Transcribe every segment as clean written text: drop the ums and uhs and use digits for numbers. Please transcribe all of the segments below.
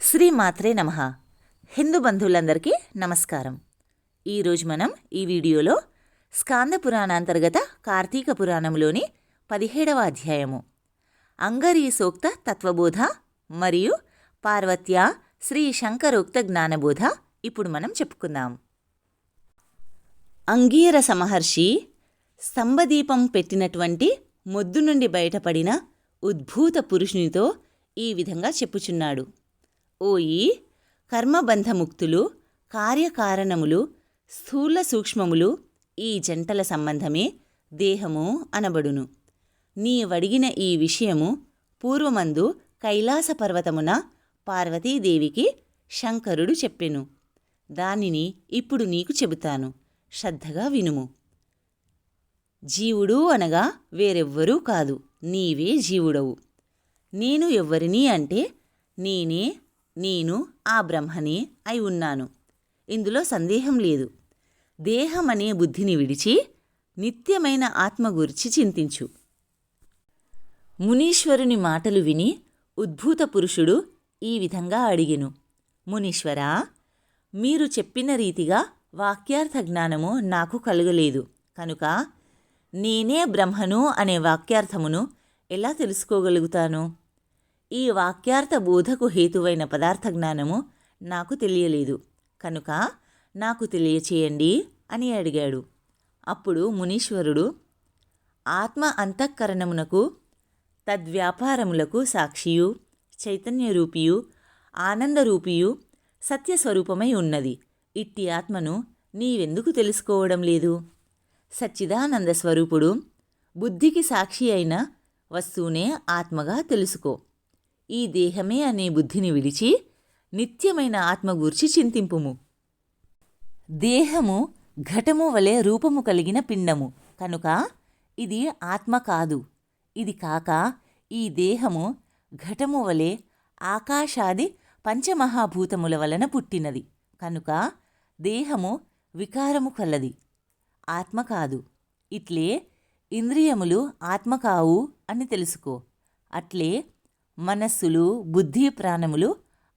శ్రీమాత్రే నమః. హిందూ బంధువులందరికీ నమస్కారం. ఈరోజు మనం ఈ వీడియోలో స్కాంద పురాణాంతర్గత కార్తీక పురాణంలోని 17వ అధ్యాయము అంగరీ సూక్త తత్వబోధ మరియు పార్వత్య శ్రీ శంకరోక్త జ్ఞానబోధ ఇప్పుడు మనం చెప్పుకుందాం. అంగీరస మహర్షి స్తంభదీపం పెట్టినటువంటి మొద్దు నుండి బయటపడిన ఉద్భూత పురుషునితో ఈ విధంగా చెప్పుచున్నాడు. ఓయి కర్మబంధముక్తులు, కార్యకారణములు, స్థూల సూక్ష్మములు ఈ జంటల సంబంధమే దేహము అనబడును. నీవడిగిన ఈ విషయము పూర్వమందు కైలాస పర్వతమున పార్వతీదేవికి శంకరుడు చెప్పెను. దానిని ఇప్పుడు నీకు చెబుతాను, శ్రద్ధగా వినుము. జీవుడు అనగా వేరెవ్వరూ కాదు, నీవే జీవుడవు. నేను ఎవ్వరిని అంటే నేను ఆ బ్రహ్మనే అయి ఉన్నాను. ఇందులో సందేహం లేదు. దేహమనే బుద్ధిని విడిచి నిత్యమైన ఆత్మ గురించి చింతించు. మునీశ్వరుని మాటలు విని ఉద్భూత పురుషుడు ఈ విధంగా అడిగెను. మునీశ్వరా, మీరు చెప్పిన రీతిగా వాక్యార్థ జ్ఞానము నాకు కలుగలేదు కనుక నేనే బ్రహ్మను అనే వాక్యార్థమును ఎలా తెలుసుకోగలుగుతాను? ఈ వాక్యార్థ బోధకు హేతువైన పదార్థ జ్ఞానము నాకు తెలియలేదు కనుక నాకు తెలియచేయండి అని అడిగాడు. అప్పుడు మునీశ్వరుడు, ఆత్మ అంతఃకరణమునకు తద్వ్యాపారములకు సాక్షియు, చైతన్యరూపియు, ఆనందరూపియు, సత్యస్వరూపమై ఉన్నది. ఇట్టి ఆత్మను నీవెందుకు తెలుసుకోవడం లేదు? సచ్చిదానంద స్వరూపుడు బుద్ధికి సాక్షి అయిన వస్తువునే ఆత్మగా తెలుసుకో. ఈ దేహమే అనే బుద్ధిని విడిచి నిత్యమైన ఆత్మ గూర్చి చింతింపుము. దేహము ఘటము వలె రూపము కలిగిన పిండము కనుక ఇది ఆత్మ కాదు. ఇది కాక ఈ దేహము ఘటము వలె ఆకాశాది పంచమహాభూతముల వలన పుట్టినది కనుక దేహము వికారము కలది, ఆత్మ కాదు. ఇట్లే ఇంద్రియములు ఆత్మ కావు అని తెలుసుకో. అట్లే మనస్సులు, బుద్ధి, ప్రాణములు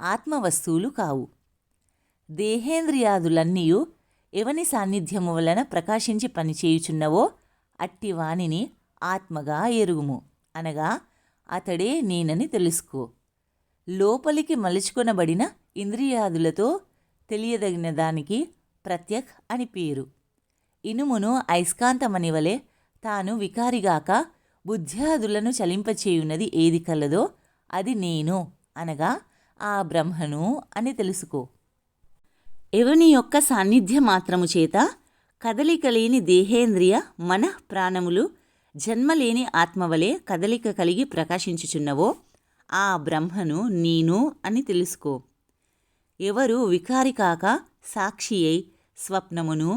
ఆత్మవస్తువులు కావు. దేహేంద్రియాదులన్నీయు ఎవని సాన్నిధ్యము వలన ప్రకాశించి పనిచేయుచున్నవో అట్టి వానిని ఆత్మగా ఎరుగుము, అనగా అతడే నేనని తెలుసుకో. లోపలికి మలుచుకొనబడిన ఇంద్రియాదులతో తెలియదగిన దానికి ప్రత్యక్ అని పేరు. ఇనుమును అయస్కాంతమని వలె తాను వికారిగాక బుద్ధ్యాదులను చలింపచేయున్నది ఏది కలదో అది నేను, అనగా ఆ బ్రహ్మను అని తెలుసుకో. ఎవని యొక్క సాన్నిధ్య మాత్రము చేత కదలిక లేని దేహేంద్రియ మన ప్రాణములు జన్మలేని ఆత్మవలే కదలిక కలిగి ప్రకాశించుచున్నవో ఆ బ్రహ్మను నేను అని తెలుసుకో. ఎవరు వికారి కాక సాక్షి అయి స్వప్నమును,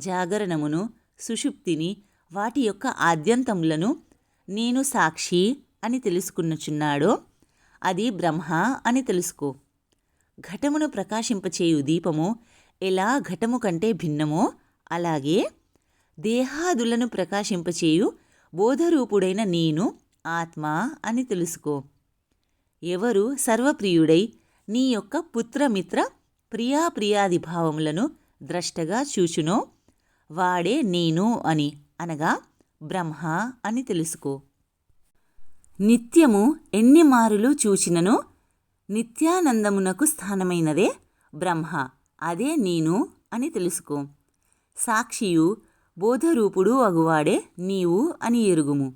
జాగరణమును, సుషుప్తిని, వాటి యొక్క ఆద్యంతములను నేను సాక్షి అని తెలుసుకున్నచున్నాడో అది బ్రహ్మ అని తెలుసుకో. ఘటమును ప్రకాశింపచేయు దీపము ఎలా ఘటము కంటే భిన్నమో అలాగే దేహాదులను ప్రకాశింపచేయు బోధరూపుడైన నేను ఆత్మ అని తెలుసుకో. ఎవరు సర్వప్రియుడై నీ యొక్క పుత్రమిత్ర ప్రియాప్రియాది భావములను ద్రష్టగా చూచునో వాడే నేను అని, అనగా బ్రహ్మ అని తెలుసుకో. నిత్యము ఎన్ని మారులు చూచిననో నిత్యానందమునకు స్థానమైనదే బ్రహ్మ, అదే నేను అని తెలుసుకో. సాక్షియు బోధరూపుడు అగువాడే నీవు అని ఎరుగుము.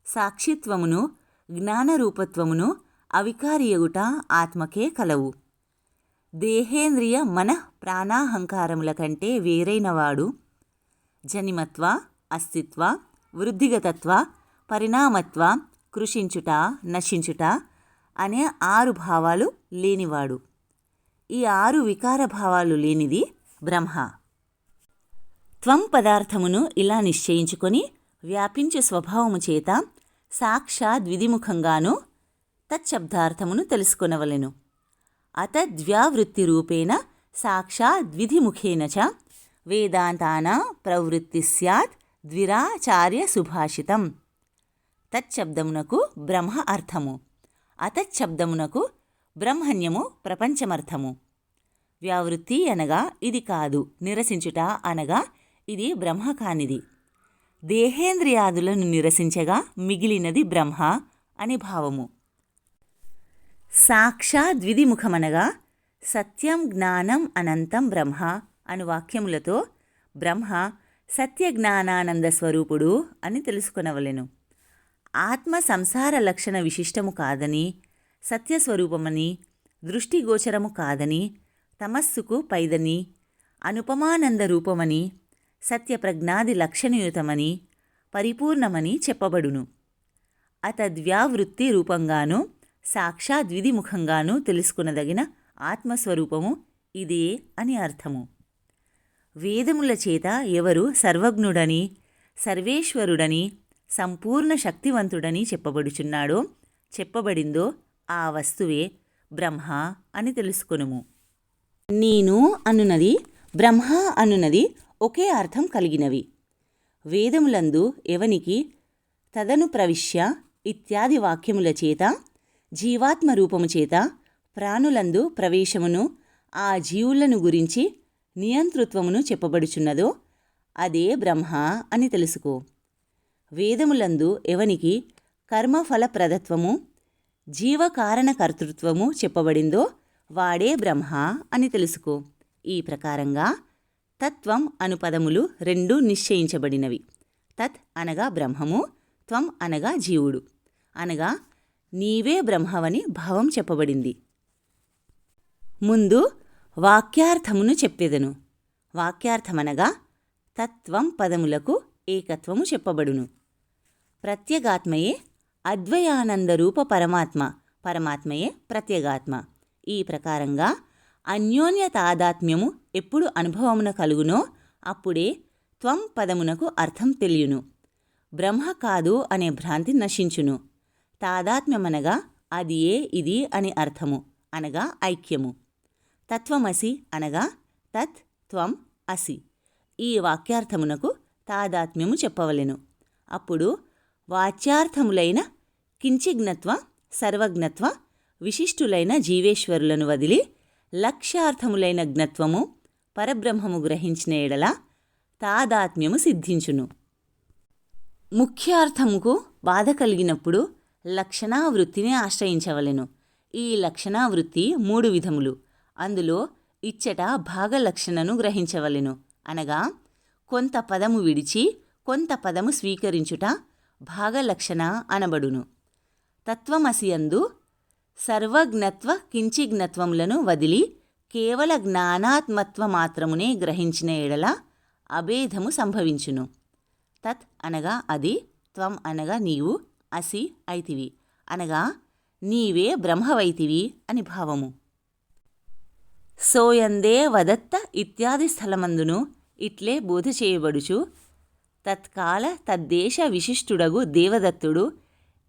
సాక్షిత్వమును, జ్ఞానరూపత్వమును అవికారియగుట ఆత్మకే కలవు. దేహేంద్రియ మన ప్రాణాహంకారముల కంటే వేరైనవాడు జనిమత్వ, అస్తిత్వ, వృద్ధిగతత్వ, పరిణామత్వ, కృషించుట, నశించుట అనే 6 భావాలు లేనివాడు. ఈ 6 వికార భావాలు లేనిది బ్రహ్మ. త్వం పదార్థమును ఇలా నిశ్చయించుకొని వ్యాపించే స్వభావము చేత సాక్షాద్విధిముఖంగాను తచ్చబ్దార్థమును తెలుసుకొనవలెను. అతద్వ్యావృత్తి రూపేణ సాక్షాద్విధిముఖేన చ వేదాంతానా ప్రవృత్తి స్యాత్ ద్విరాచార్య సుభాషితం. తచ్చబ్దమునకు బ్రహ్మ అర్థము, అతచ్చబ్దమునకు బ్రహ్మణ్యము ప్రపంచమర్థము. వ్యావృత్తి అనగా ఇది కాదు, నిరసించుట అనగా ఇది బ్రహ్మ కానిది. దేహేంద్రియాదులను నిరసించగా మిగిలినది బ్రహ్మ అని భావము. సాక్షాద్విధిముఖమనగా సత్యం జ్ఞానం అనంతం బ్రహ్మ అను వాక్యములతో బ్రహ్మ సత్యజ్ఞానానంద స్వరూపుడు అని తెలుసుకొనవలెను. ఆత్మ సంసార లక్షణ విశిష్టము కాదని, సత్యస్వరూపమని, దృష్టిగోచరము కాదని, తమస్సుకు పైదని, అనుపమానంద రూపమని, సత్యప్రజ్ఞాది లక్షణయుతమని, పరిపూర్ణమని చెప్పబడును. అతద్వ్యావృత్తి రూపంగాను సాక్షాద్విధిముఖంగాను తెలుసుకునదగిన ఆత్మస్వరూపము ఇదే అని అర్థము. వేదముల చేత ఎవరు సర్వజ్ఞుడని, సర్వేశ్వరుడని, సంపూర్ణ శక్తివంతుడని చెప్పబడిందో ఆ వస్తువే బ్రహ్మ అని తెలుసుకొనుము. నేను అనునది బ్రహ్మ అనునది ఒకే అర్థం కలిగినవి. వేదములందు ఎవనికి తదను ప్రవిశ్య ఇత్యాది వాక్యముల చేత జీవాత్మ రూపము చేత ప్రాణులందు ప్రవేశమును, ఆ జీవులను గురించి నియంతృత్వమును చెప్పబడుచున్నదో అదే బ్రహ్మ అని తెలుసుకో. వేదములందు ఎవనికి కర్మఫలప్రదత్వము, జీవకారణ కర్తృత్వము చెప్పబడిందో వాడే బ్రహ్మ అని తెలుసుకో. ఈ ప్రకారంగా తత్వం అను పదములు రెండు నిశ్చయించబడినవి. తత్ అనగా బ్రహ్మము, త్వం అనగా జీవుడు అనగా నీవే బ్రహ్మవని భావం చెప్పబడింది. ముందు వాక్యార్థమును చెప్పెదను. వాక్యార్థమనగా తత్వం పదములకు ఏకత్వము చెప్పబడును. ప్రత్యేగాత్మయే అద్వయానంద రూప పరమాత్మయే ప్రత్యేగాత్మ. ఈ ప్రకారంగా అన్యోన్య తాదాత్మ్యము ఎప్పుడు అనుభవమున కలుగునో అప్పుడే త్వం పదమునకు అర్థం తెలియును. బ్రహ్మ కాదు అనే భ్రాంతి నశించును. తాదాత్మ్యమనగా అది ఏ ఇది అని అర్థము అనగా ఐక్యము. తత్వమసి అనగా తత్ త్వం అసి. ఈ వాక్యార్థమునకు తాదాత్మ్యము చెప్పవలెను. అప్పుడు వాచ్యార్థములైన కించిజ్ఞత్వ, సర్వజ్ఞత్వ, విశిష్టులైన జీవేశ్వరులను వదిలి లక్ష్యార్థములైన జ్ఞత్వము, పరబ్రహ్మము గ్రహించిన ఎడల తాదాత్మ్యము సిద్ధించును. ముఖ్యార్థముకు బాధ కలిగినప్పుడు లక్షణావృత్తిని ఆశ్రయించవలెను. ఈ లక్షణావృత్తి 3 విధములు. అందులో ఇచ్చట భాగలక్షణను గ్రహించవలెను. అనగా కొంత పదము విడిచి కొంత పదము స్వీకరించుట భాగలక్షణ అనబడును. తత్వమసియందు సర్వజ్ఞత్వ కించిజ్ఞత్వములను వదిలి కేవల జ్ఞానాత్మత్వ మాత్రమునే గ్రహించిన ఎడల అభేదము సంభవించును. తత్ అనగా అది, త్వం అనగా నీవు, అసి అయితివి అనగా నీవే బ్రహ్మవైతివి అని భావము. సోయందే వదత్త ఇత్యాది స్థలమందును ఇట్లే బోధ చేయబడుచు తత్కాల తద్దేశ విశిష్టుడగు దేవదత్తుడు,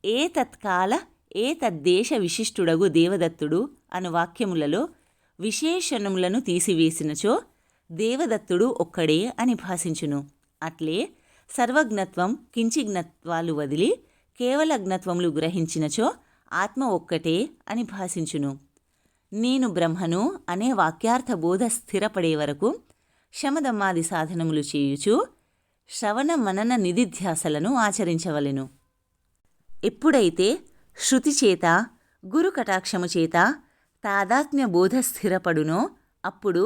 ఏ తత్కాల ఏ తద్దేశ విశిష్టుడగు దేవదత్తుడు అను వాక్యములలో విశేషణములను తీసివేసినచో దేవదత్తుడు ఒక్కడే అని భాషించును. అట్లే సర్వజ్ఞత్వం కించిజ్ఞత్వాలు వదిలి కేవల జ్ఞత్వములు గ్రహించినచో ఆత్మ ఒక్కటే అని భాషించును. నేను బ్రహ్మను అనే వాక్యార్థ బోధ స్థిరపడే వరకు శమదమ్మాది సాధనములు చేయుచు శ్రవణ మనన నిధిధ్యాసలను ఆచరించవలెను. ఎప్పుడైతే శృతి చేత, గురు కటాక్షము చేత తాదాత్మ్య బోధ స్థిరపడునో అప్పుడు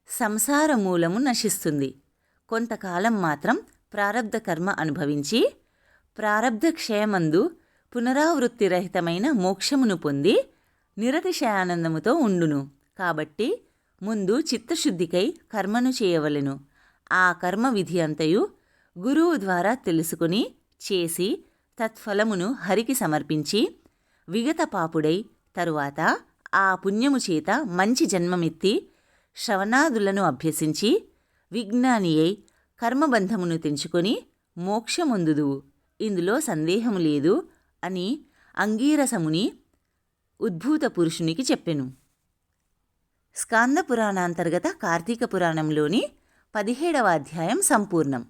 సంసార మూలము నశిస్తుంది. కొంతకాలం మాత్రం ప్రారబ్ధ కర్మ అనుభవించి ప్రారబ్ధ క్షయమందు పునరావృత్తిరహితమైన మోక్షమును పొంది నిరతిశయానందముతో ఉండును. కాబట్టి ముందు చిత్తశుద్ధికై కర్మను చేయవలెను. ఆ కర్మ విధి అంతయు గురువు ద్వారా తెలుసుకుని చేసి తత్ఫలమును హరికి సమర్పించి విగత పాపుడై తరువాత ఆ పుణ్యము చేత మంచి జన్మమెత్తి శ్రవణాదులను అభ్యసించి విజ్ఞాని అయి కర్మబంధమును తెంచుకొని మోక్షమొందుదువు. ఇందులో సందేహము లేదు అని అంగీరసముని ఉద్భూత పురుషునికి చెప్పెను. స్కాంద పురాణాంతర్గత కార్తీక పురాణంలోని 17వ అధ్యాయం సంపూర్ణం.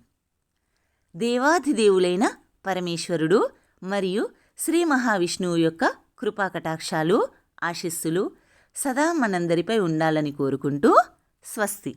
దేవాధిదేవులైన పరమేశ్వరుడు మరియు శ్రీ మహావిష్ణువు యొక్క కృపాకటాక్షాలు ఆశీస్సులు సదా మనందరిపై ఉండాలని కోరుకుంటూ స్వస్తి.